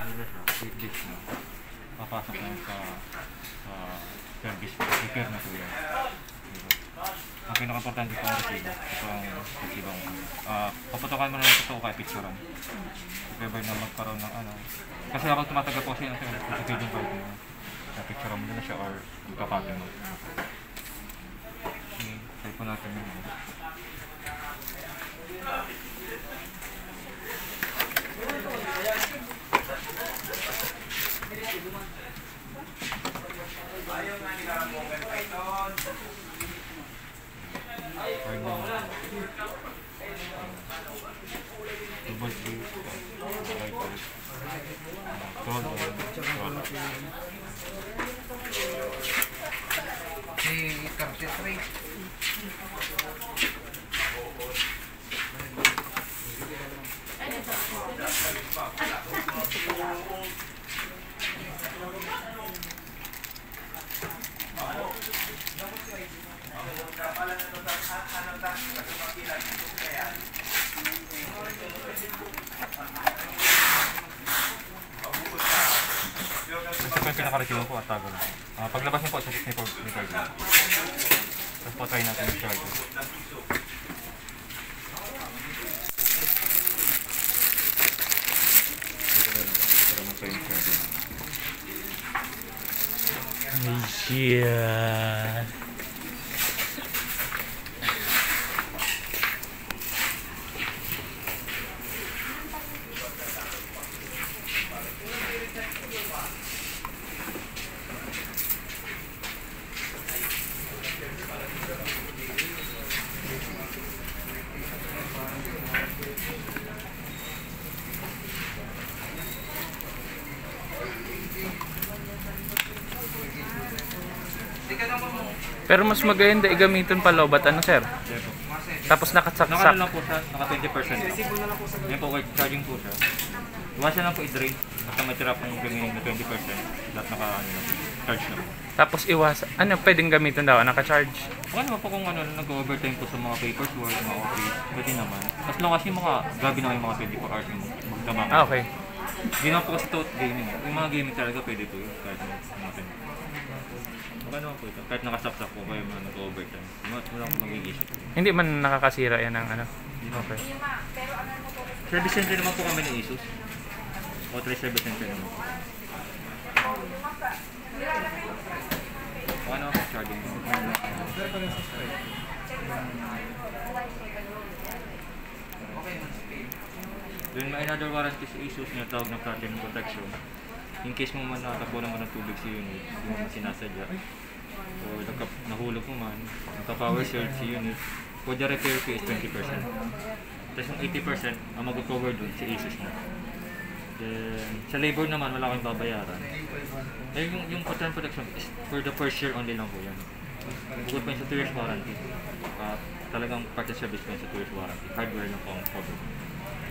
Ano siya? 8 days na. Papasok na sa service. Repair na po yan. Ang pinaka-importante po ang resibo. Ito ang resibo. Paputokan mo na lang ito kay picturean. If ever na magkaroon ng ano. Kasi ako tumataga po siya sa feeding card mo. Picturean mo na siya or ipapake mo. Okay, try po natin yun. Ayaw nga ni Karamogan Python. Double base. Si Curtis Ray. Yung pinaka-resibo po at tago lang. Paglabas niyo po sa ni card. Tapos po try natin yung charger. Yeah. Pero mas maganda igamitin pa lobat ano sir? Tapos nakasaksak. Naka lang po siya, naka 20%. Yan po, white charging po siya. Iwan siya lang po i-drain. Basta matira po yung remaining na 20%. Lahat naka-charge na po. Tapos ano pwedeng gamitin daw? Naka-charge? Okay naman po kung nag-overtime po sa mga papers work, mga office, pwede naman. As long as yung mga, gabi na yung mga 24 hours yung magdamang. Okay. Hindi naman po kasi to gaming. Yung mga gaming talaga pwede po yun. Kahit mga 20. Okay naman po ito. Kahit nakasapsak po kayo mga nag-overtime. Wala akong mag-i-issue. Hindi man nakakasira yan ng ano? Okay. Service center naman po kami ng Asus. Authorized service center naman po. Ano ako charging mo? Then may another warranty sa Asus na tawag na platinum protection. In case mo man natapo naman ng tubig sa unit, hindi mo man sinasadya. O nahulog mo man, nagka-power surge sa unit, for the repair fee is 20%. Tapos yung 80% ang mag-cover dun sa Asus na. Then, sa labor naman, wala kang babayaran. Eh, yung platinum protection is for the first year only lang po yan. Bukod pa yun sa 2 years warranty. Talagang part of service pa yun sa 2 years warranty. Hardware lang po ang cover.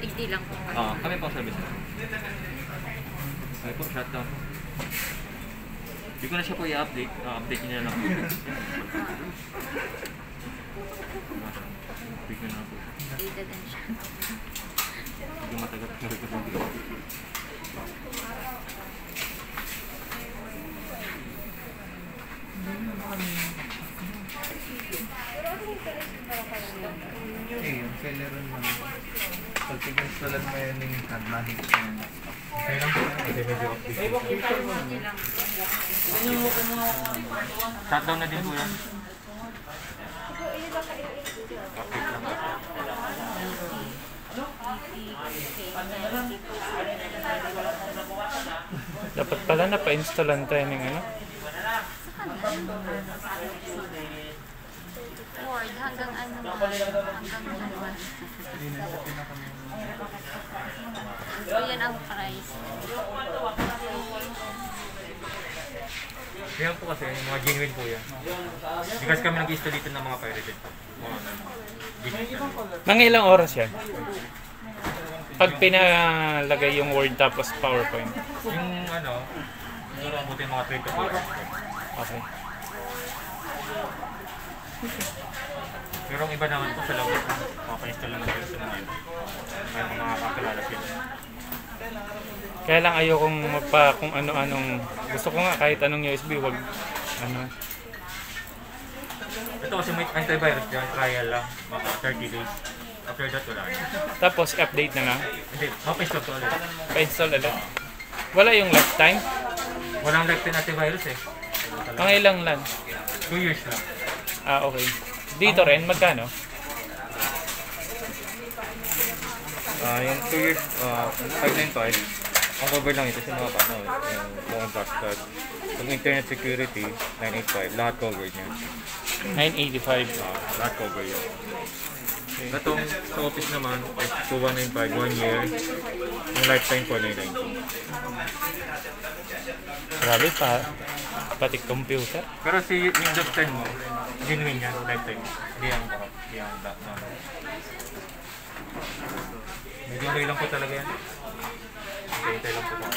HD lang po. Kami po ang service na. Okay po, shutdown. Hindi ko na siya po i-update. Update niya lang po. Update niya lang po. Data din siya. Hindi matagal na rin kasi hindi. Yung Celeron man. Pag pinag-instalan mo yan yung kahit Okay lang po. Kasi medyo update. Shutdown na din po yan. Update lang po. Dapat pala napa-installan tayo ng ano? Word, hanggang ano ba? Hanggang January. So, yan ang price. Yan po kasi, mga genuine po yan. Hindi kasi kami nag-install dito ng mga pirated po. Mga ilang oras yan? Pag pinalagay yung Word tapos PowerPoint. Yung ano, siguro abutin mga 3 to 4 hours. Okay. Pero ang iba naman po sa labas, mapa-install naman sila sa mga iba. May mga kakilala sila. Kaya lang ayokong magpa kung ano-anong, gusto ko nga kahit anong USB, wag ano. Ito kasi may antivirus dyan, trial lang, mga 30 days. After that, wala na. Tapos update na lang, Hindi, mapa-install ko ulit. pa-install ulit. Wala yung lifetime? Walang lifetime antivirus eh. Mga ilang lan? 2 years lang. Ah, okay. Dito rin, magkano? Yung 2 years, 595. Ang cover lang ito sa mga paano, yung phone trusted. Yung internet security, 985. Lahat covered niya. 985. Lahat cover yun. Itong sa office naman, is 2195, 1 year. Yung lifetime po, 990. Grabe pa. Pati computer. Pero si Windows 10 mo, genuine yan, lifetime. Hindi ang medyo delay lang po talaga yan. Hintay lang po talaga.